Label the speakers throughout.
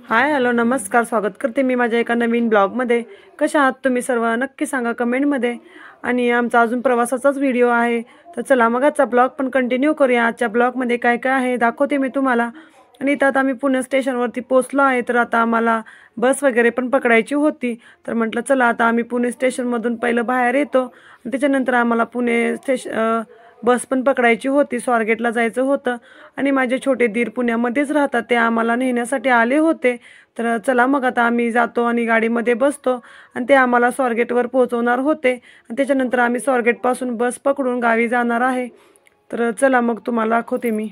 Speaker 1: Hi hello नमस्कार, स्वागत करते मी माझ्या एका नवीन ब्लॉगमध्ये। कशा आहात तुम्ही सर्व नक्की सांगा कमेंटमध्ये। आणि आमचा अजून प्रवासाचाच व्हिडिओ आहे, तर चला मग आजचा ब्लॉग पण कंटिन्यू करूया। आजच्या ब्लॉगमध्ये काय काय आहे दाखवते मी तुम्हाला। आणि इथं आता आम्ही पुणे स्टेशनवरती पोहोचलो आहे, तर आता आम्हाला बस वगैरे पण पकडायची होती। तर म्हटलं चला आता आम्ही पुणे स्टेशनमधून पहिलं बाहेर येतो आणि त्याच्यानंतर आम्हाला बस पण पकडायची होती, स्वारगेटला जायचं होतं। आणि माझे छोटे दीर पुण्यामध्येच राहतात, ते आम्हाला नेण्यासाठी आले होते। तर चला मग आता आम्ही जातो आणि गाडीमध्ये बसतो आणि ते आम्हाला स्वारगेटवर पोहोचवणार होते आणि त्याच्यानंतर आम्ही स्वारगेटपासून बस पकडून गावी जाणार आहे। तर चला मग तुम्हाला दाखवते मी।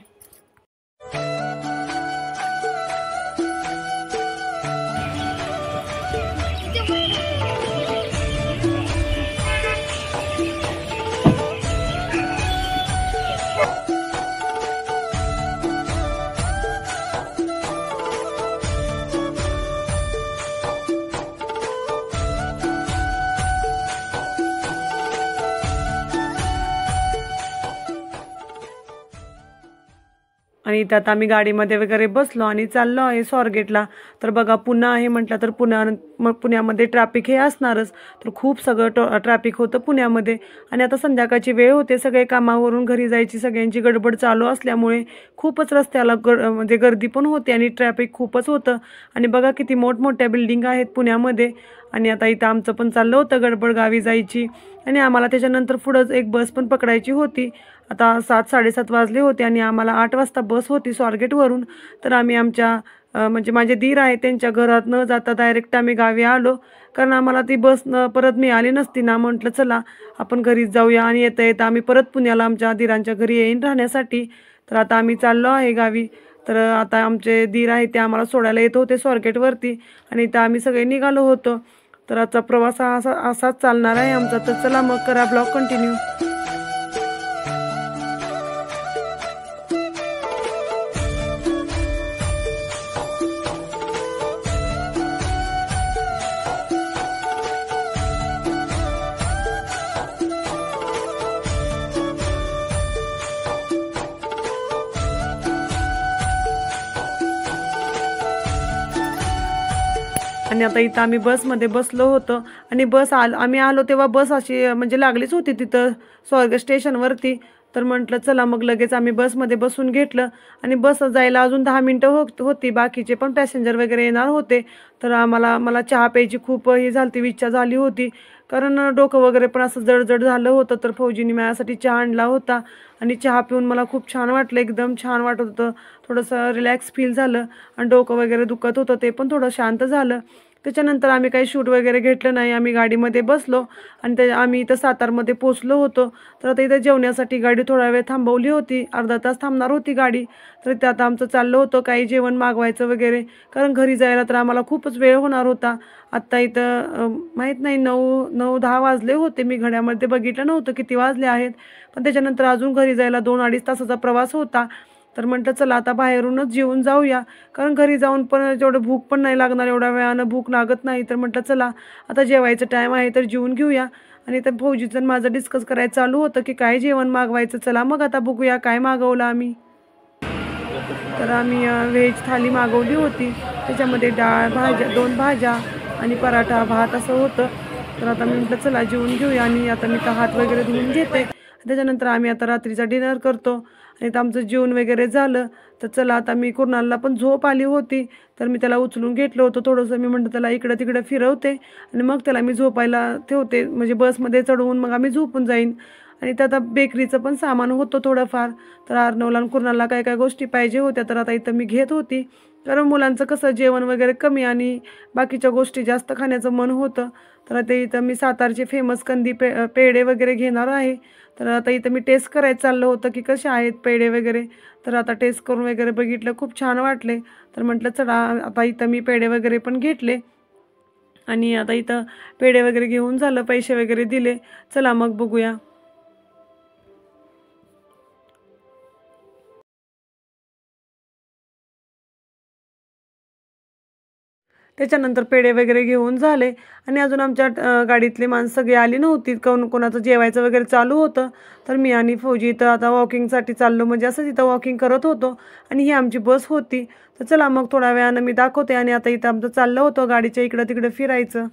Speaker 1: आणि त्यात आम्ही गाडीमध्ये वगैरे बसलो आणि चाललो आहे स्वारगेटला। तर बघा पुणे आहे म्हटलं तर पुण्यामध्ये ट्रॅफिक हे असणारच। तर खूप सगळं ट्रॅफिक होतं पुण्यामध्ये। आणि आता संध्याकाळची वेळ होते, सगळे कामावरून घरी जायची सगळ्यांची गडबड चालू असल्यामुळे खूपच रस्त्याला म्हणजे गर्दी पण होती आणि ट्रॅफिक खूपच होतं। आणि बघा किती मोठमोठ्या बिल्डिंग आहेत पुण्यामध्ये। आणि आता इथं आमचं पण चाललं होतं गडबड गावी जायची आणि आम्हाला त्याच्यानंतर पुढंच एक बस पण पकडायची होती। आता 7-7:30 वाजले होते आणि आम्हाला 8 वाजता बस होती स्वारगेटवरून। तर आम्ही म्हणजे माझे दीर आहे त्यांच्या घरात न जाता डायरेक्ट आम्ही गावी आलो, कारण आम्हाला ती बस परत मिळाली नसती ना। म्हटलं चला आपण घरीच जाऊया आणि येता येता आम्ही परत पुण्याला आमच्या दीरांच्या घरी येईन राहण्यासाठी। तर आता आम्ही चाललो आहे गावी। तर आता आमचे दीर आहे ते आम्हाला सोडायला येत होते स्वारगेटवरती आणि इथं आम्ही सगळे निघालो होतो। तर आजचा प्रवास असाच चालणार आहे आमचा। तर चला मग करा ब्लॉग कंटिन्यू। आणि आता इथं आम्ही बसमध्ये बसलो होतो आणि आम्ही आलो तेव्हा बस अशी म्हणजे लागलीच होती तिथं स्वारगेट स्टेशनवरती। तर म्हटलं चला मग लगेच आम्ही बसमध्ये बसून घेतलं आणि बस जायला अजून 10 मिनटं होती, बाकीचे पण पॅसेंजर वगैरे येणार होते। तर मला चहा प्यायची खूप इच्छा झाली होती, कारण डोकं वगैरे पण असं जडजड झालं होतं। तर फौजीने माझ्यासाठी चहा आणला होता आणि चहा पिऊन मला खूप छान वाटलं, एकदम छान वाटत होतं। थोडंसं रिलॅक्स फील झालं आणि डोकं वगैरे दुखत होतं ते पण थोडं शांत झालं। त्याच्यानंतर आम्ही काही शूट वगैरे घेतलं नाही, आम्ही गाडीमध्ये बसलो आणि आम्ही इथं सातारमध्ये पोचलो होतो। तर आता इथं जेवण्यासाठी गाडी थोडा वेळ थांबवली होती, अर्धा तास थांबणार होती गाडी। तर त्यात आमचं चाललं होतं काही जेवण मागवायचं वगैरे, कारण घरी जायला तर आम्हाला खूपच वेळ होणार होता। आत्ता इथं माहीत नाही 9-10 वाजले होते, मी घड्यामध्ये बघितलं नव्हतं किती वाजले आहेत। पण त्याच्यानंतर अजून घरी जायला 2-2.5 तासाचा प्रवास होता। तर म्हटलं चला आता बाहेरूनच जेवून जाऊया, कारण घरी जाऊन पण जेवढं भूक पण नाही लागणार, एवढ्या वेळानं भूक लागत नाही। तर म्हटलं चला आता जेवायचं टाईम आहे तर जेवून घेऊया। आणि तर फौजीचं माझं डिस्कस करायचं चालू होतं की काय जेवण मागवायचं। चला मग आता बघूया काय मागवलं आम्ही। तर आम्ही व्हेज थाली मागवली होती, त्याच्यामध्ये डाळ, भाज्या, 2 भाज्या आणि पराठा भात असं होतं। तर आता मी म्हटलं चला जेवून घेऊया आणि आता मी हात वगैरे धुवून घेते, त्याच्यानंतर आम्ही आता रात्रीचा डिनर करतो। आणि आता आमचं जेवण वगैरे झालं। तर चला आता कुणालला पण झोप आली होती, तर मी त्याला उचलून घेतलं होतं थोडंसं। मी म्हटलं त्याला इकडं तिकडं फिरवते आणि मग त्याला मी झोपायला ठेवते, म्हणजे बसमध्ये चढवून मग आम्ही झोपून जाईन। आणि त्यात बेकरीचं पण सामान होतं थोडंफार, तर अर्णवला आणि कुणालला काय काय गोष्टी पाहिजे होत्या, तर आता इथं मी घेत होती। कारण मुलांचं कसं जेवण वगैरे कमी आणि बाकीच्या गोष्टी जास्त खाण्याचं मन होतं। तर आता इथं मी सातारचे फेमस कंदी पेढे वगैरे घेणार आहे। तर आता इथं मी टेस्ट करायचं चाललं होतं की कसे आहेत पेढे वगैरे। तर आता टेस्ट करून वगैरे बघितलं, खूप छान वाटले। तर म्हटलं चला आता इथं मी पेढे वगैरे पण घेतले आणि आता इथं पेढे वगैरे घेऊन झालं, पैसे वगैरे दिले। चला मग बघूया। त्याच्यानंतर पेढे वगैरे घेऊन झाले आणि अजून आमच्या गाडीतली माणसं सगळी आली नव्हती. कोणाचं जेवायचं वगैरे चालू होतं. तर मी आणि फौजी इथं आता वॉकिंगसाठी चाललो, म्हणजे असंच इथं वॉकिंग करत होतो आणि ही आमची बस होती. तर चला मग थोड्या वेळानं मी दाखवते. आणि आता इथं आमचं चाललं होतं गाडीच्या इकडं तिकडं फिरायचं.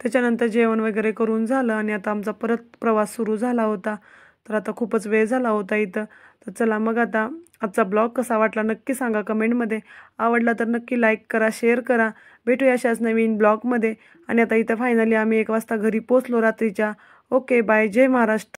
Speaker 1: त्याच्यानंतर जेवण वगैरे करून झालं आणि आता आमचा परत प्रवास सुरू झाला होता. तर आता खूपच वेळ झाला होता इथं. तर चला मग आता आजचा ब्लॉग कसा वाटला नक्की सांगा कमेंटमध्ये. आवडला तर नक्की लाईक करा, शेअर करा. भेटूया अशाच नवीन ब्लॉगमध्ये. आणि आता इथं फायनली आम्ही 1 वाजता घरी पोचलो रात्रीच्या. Okay bye. जय महाराष्ट्र.